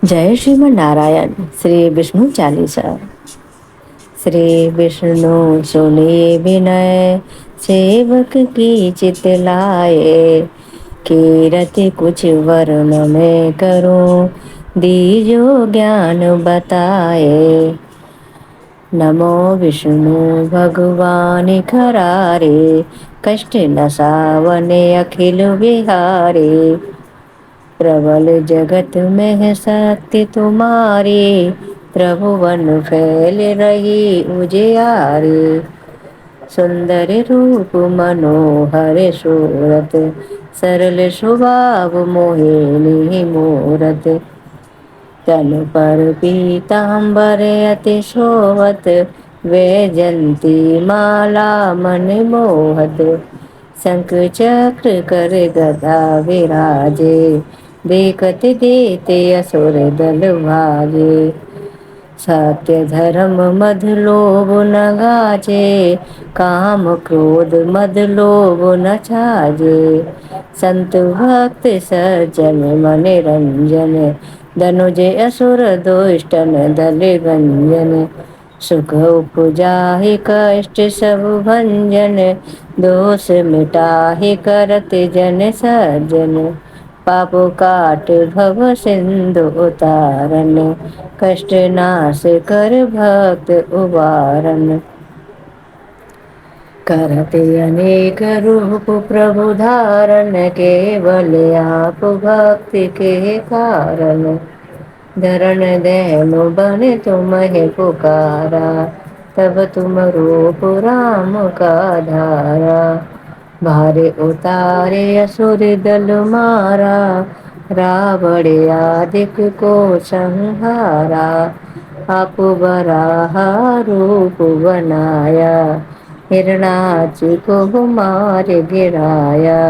जय श्रीमन नारायण। श्री विष्णु चालीसा। श्री विष्णु सुनिए विनय, सेवक की चित लाए। कीरति कुछ वर्ण में करूं, दीजो ज्ञान बताए। नमो विष्णु भगवान खरारे, कष्ट न सावने अखिल विहारे। प्रबल जगत में है शक्ति तुम्हारी, त्रिभुवन फैल रही उजियारी। सुंदर रूप मनोहर सूरत, सरल स्वभाव मोहिनी मूरत। तन पर पीतांबर अति शोभत, वैजंती माला मन मोहत। शंख चक्र कर गदा विराजे, देखत देते असुर दल भागे। सत्य धर्म मद लोभ न गाजे, काम क्रोध मद लोभ न छाजे। संत भक्त सज्जन मन रंजन, धनुज असुर दुष्टन दल गंजन। सुख उपजाहि कष्ट सब भंजन, दोष मिटाहि करत जन सज्जन। पाप काट भव सिंधु उतारन, कष्ट नाश कर भक्त उबारन। करते अनेक रूप प्रभु धारण, केवल आप भक्ति के कारण। धरण दयालु बन तुम्हें पुकारा, तब तुम रूप राम का धारा। भारे उतारे असुर दल मारा, रावण आदिक को संहारा। आप बराहा रूप बनाया, हिरणाची को मार गिराया।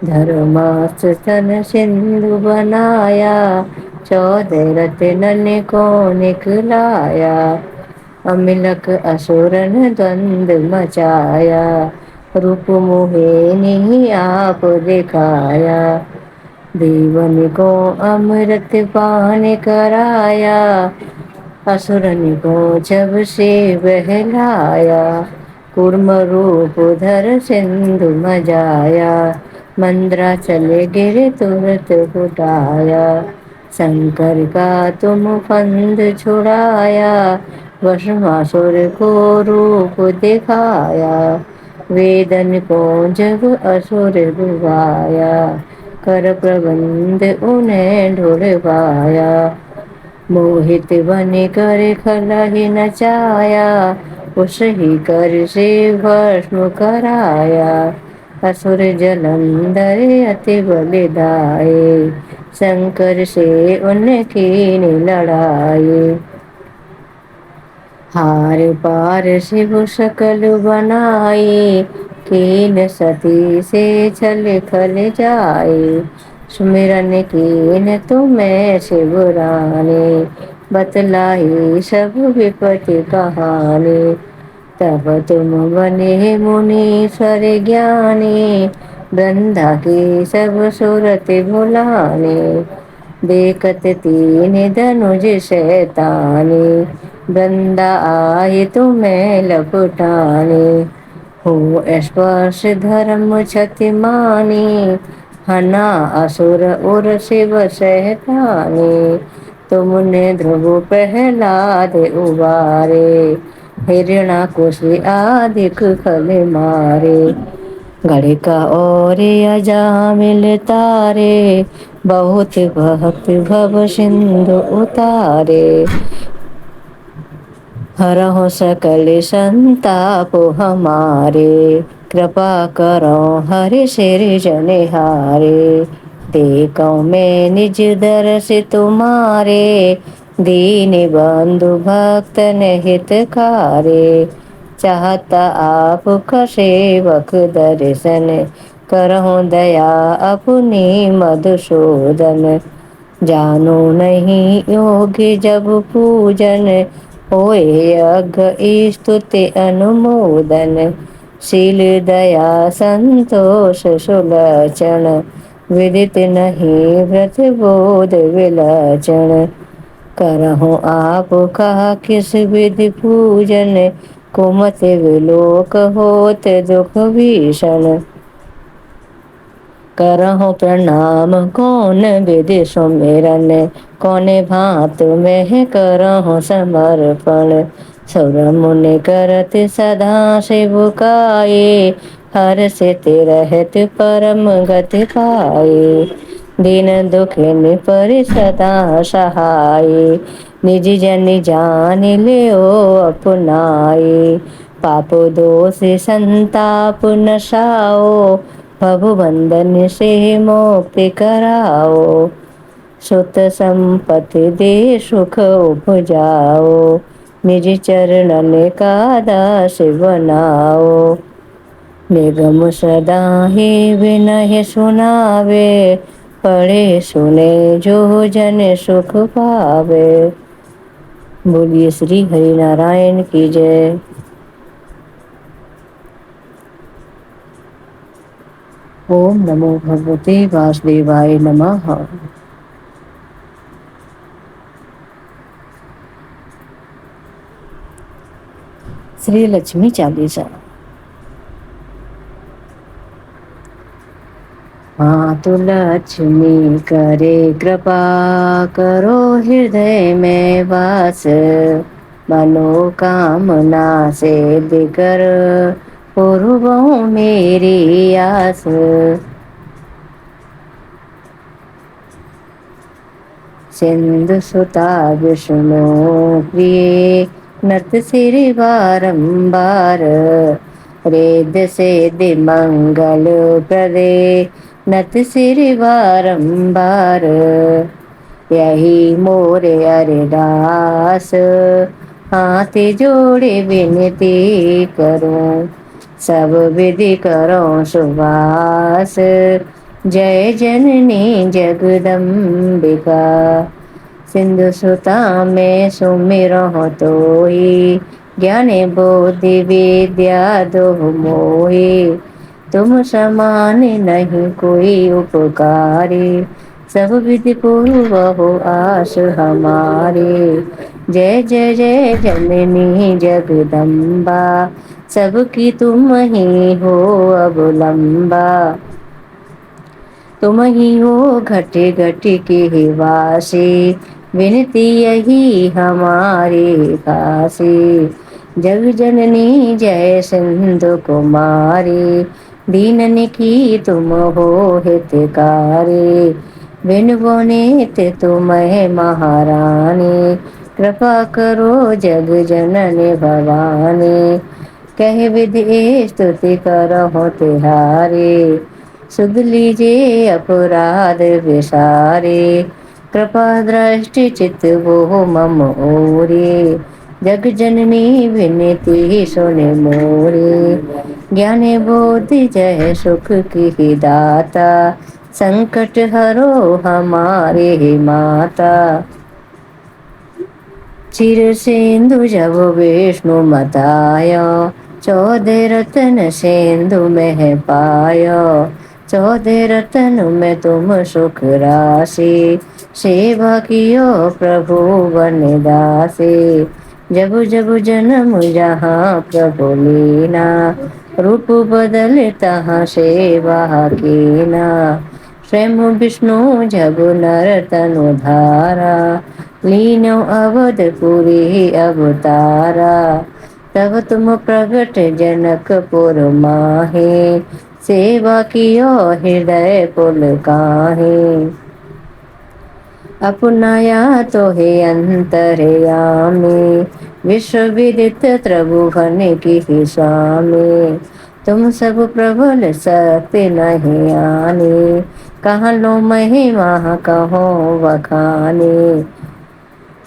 धर्मास्त्र सन सिंधु बनाया, 14 रत्नन को निकलाया। अमिलक असुरन द्वंद मचाया, रूप मोहिनी आप दिखाया। देवन को अमृत पान कराया, असुरन को जब से बहलाया। कूर्म रूप धर सिंधु मजाया, मंद्राचल गिर तुरत फुटाया। शंकर का तुम फंद छुड़ाया, भस्मासुर को रूप दिखाया। वेदन को जब असुर डुबाया, कर प्रबंध उन्हें ढुड़वाया। मोहित बन कर खलहि नचाया, उस ही कर से भस्म कराया। असुर जलंधर अति बलिदाए, शंकर से उनकी लड़ाई। हार पार शिव सकल बनाए, कीन सती से छल खल जाए। सुमिरन कीन तुम्हें शिवराने, बतलाई सब विपत्ति कहानी। तब तुम बने मुनीश्वर ज्ञानी, ब्रह्मा की सब सूरत भुलाने। देखत तीन धनुज शैतानी, बंदा आए तुम्हें लपटाने। हो स्पर्श धर्म क्षति मानी, हना असुर उर शिव सहतानी। तुमने ध्रुव प्रहलाद उबारे, हिरणाकुश आदिक खल मारे। गणिका और अजामिल तारे, बहुत भक्त भव सिंधु उतारे। हरहु सकल संताप हमारे, कृपा करो हरि सिर जनिहारे। देखो मैं निज दर्श तुम्हारे, दीन बंधु भक्त हितकारे। चाहता आपका सेवक दर्शन, करहु दया अपनी मधुसूदन। जानो नहीं योग्य जब पूजन, होए यज्ञ स्तुति अनुमोदन। शील दया संतोष सुलक्षण, विदित नहीं व्रत बोध विलक्षण। करहु आपका किस विधि पूजन, कुमति विलोक होत दुख भीषण। करहु प्रणाम कौन विधि सुमिरन, कौने भांत में करहु समर्पण। सुर मुनि करत सदा शिवकाये, हर सित रहत परम गति पाए। दीन दुखिन पर सदा सहाय, निज जन जान लियो अपनाए। पाप दोष संताप नसाओ, प्रभु बंदन से मुक्ति कराओ। सुत संपत्ति दे सुख उपजाओ, निज चरणन का दास बनाओ। निगम सदा ही विनय सुनावे, पढ़े सुने जो जन सुख पावे। बोलिए श्री हरि नारायण की जय। ओम नमो भगवते वासुदेवाय नमः। श्री लक्ष्मी चालीसा। मातु लक्ष्मी करे कृपा, करो हृदय में वास। मनोकामना सिद्ध कर, पूर्वों मेरी आस। सिंधु सुता विष्णु प्रिय, नत सिर बारंबार। वेद से मंगल प्रदे, नत सिर बारंबार। यही मोरे अरदास, हाथ जोड़े विनती करूं। सब विधि करो सुवास, जय जननी जगदम्बिका। सिंधु सुता में सुमिरहु तोई, ज्ञानी बुद्धि विद्या दो मोही। तुम समान नहीं कोई उपकारी, सब विधि पूर्वहु आस हमारी। जय जय जय जननी जगदम्बा, सबकी तुम ही हो अवलंबा। तुम ही हो घटे घटे के वासी, विनती यही हमारी खासी। जग जननी जय सिंधु कुमारी, दीनन की तुम हो हितकारी। बिन बोनित तुम्हें महारानी, कृपा करो जग जननी भवानी। कह विधि स्तुति करहु तिहारी, सुध लीजिए अपराध विसारे। कृपा दृष्टि चित वो मम ओरे, जग जननी विनती सुने मोरे। ज्ञान बोधि जय सुख की दाता, संकट हरो हमारे माता। चिर सिंधु जब विष्णु मतायो, 14 रतन सिंधु में पायो। 14 रतन में तुम सुख राशि, सेवा कियो प्रभु बन दासी। जब जब जन्म जहाँ प्रभु लीना, रूप बदल तहाँ सेवा कीना। स्वयं विष्णु जब नर तनु धारा, लीनो अवधपुरी अवतारा। तब तुम प्रगट जनकपुर माहे, सेवा कियो हृदय पुलकाहे। अपनाया तो हे अंतरयामी, विश्व विदित त्रिभुवन की स्वामी। तुम सब प्रबल शक्ति नहीं आनी, कहाँ लो महिमा कहो बखानी।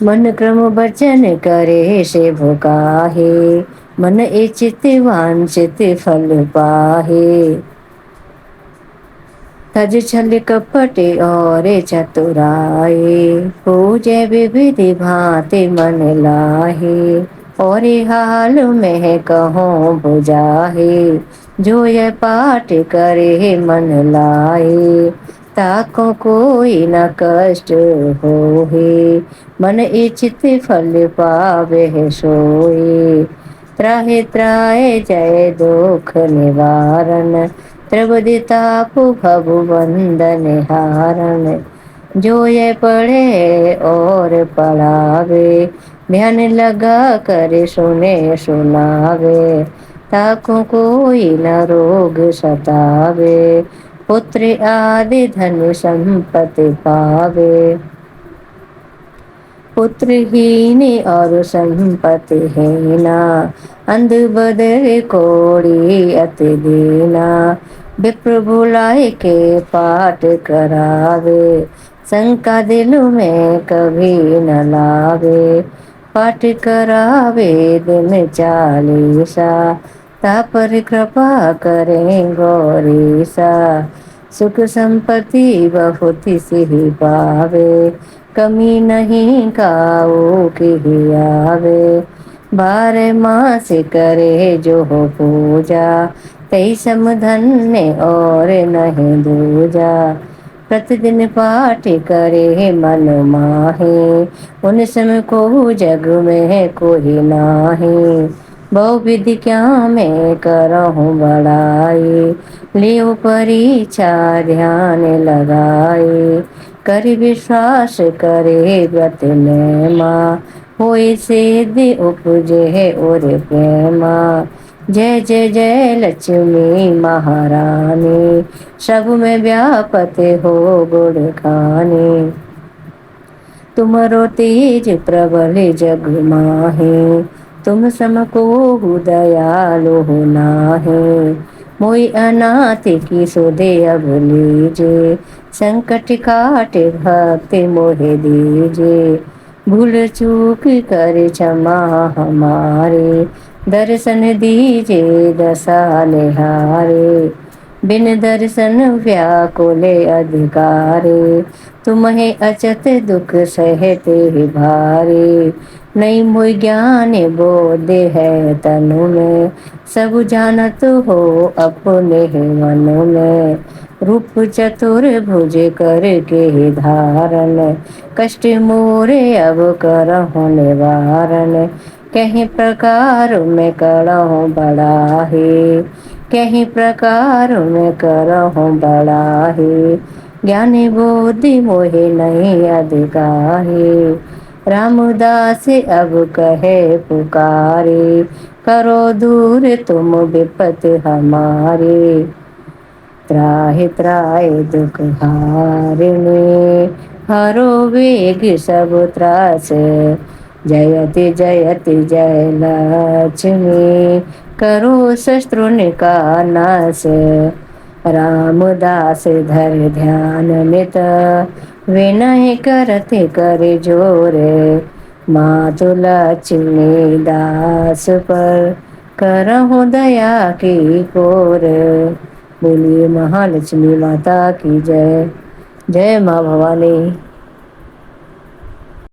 मन क्रम वचन करे से भुकाहे, मन इचित वांछित फल पाहे। तज छल कपट और चतुराए, पूजे विविधि भांति मन लाहे। और हाल में कहूँ बुझाहे, जो ये पाठ करे मन लाए। ताको कोई न कष्ट होहे, मन इच्छित फल पावे सोई। त्राहि त्राहि जय दुख निवारण, त्रिबुदितापु भव बंधन हारण। जो ये पढ़े और पढ़ावे, ध्यान लगा कर सुने सुनावे। ताको कोई न रोग सतावे, पुत्र आदि धन संपत्ति पावे। पुत्रहीन और संपत्ति हीना, अंध बदर कोड़ी अति दीना। विप्र बुलाए के पाठ करावे, शंका दिल में कभी न लावे। पाठ करावे दिन 40, तापर कृपा करें गौरीसा। सुख संपत्ति बहुत सी पावे, कमी नहीं काऊ की आवे। 12 मास करे जो हो पूजा, तई समधन्य और नहीं दूजा। प्रतिदिन पाठ करे मन माहे, उन समय को जग में कोई नाही। बहु विधि क्या मैं करहूँ बड़ाई, लियो परीक्षा ध्यान लगाए। कर विश्वास करे व्रत नेमा, होए सिद्धि उपजे और प्रेमा। जय जय जय लक्ष्मी महारानी, सब में व्यापत हो गुण खानी। तुमरो तेज प्रबल जग माहे, तुम समको दयालु नाहे। मोई अनाथ की सुधे अब लीजे, संकट काट भक्ति मोहे दीजे। भूल चूक कर क्षमा हमारे, दर्शन दीजे दशा निहारे। बिन दर्शन व्याकुल अधिकारे, तुम्हें अचत दुख सहते भारे। नहीं मोहि ज्ञान बोध है तनु में, सब जानत हो अपने मन में। रूप चतुर्भुज कर के धारण, कष्ट मोरे अब करहु निवारण। कहीं प्रकार में करहु बड़ाहे, कहीं प्रकार में करहु बड़ाहे। ज्ञानी बुद्धि मोहे नहीं अधिकाहे, रामदास अब कहे पुकारे। करो दूर तुम विपत हमारे, त्राहि त्राहि दुख हारिणे। हरो वेग सब त्रास, जयति जयति जय लक्ष्मी। करो शत्रु का नाश, रामदास धर ध्यान नित। विनय करते कर जोर, मातु लक्ष्मी दास पर। करहु दया की कोर, बोलिए महालक्ष्मी माता की जय। जय माँ भवानी।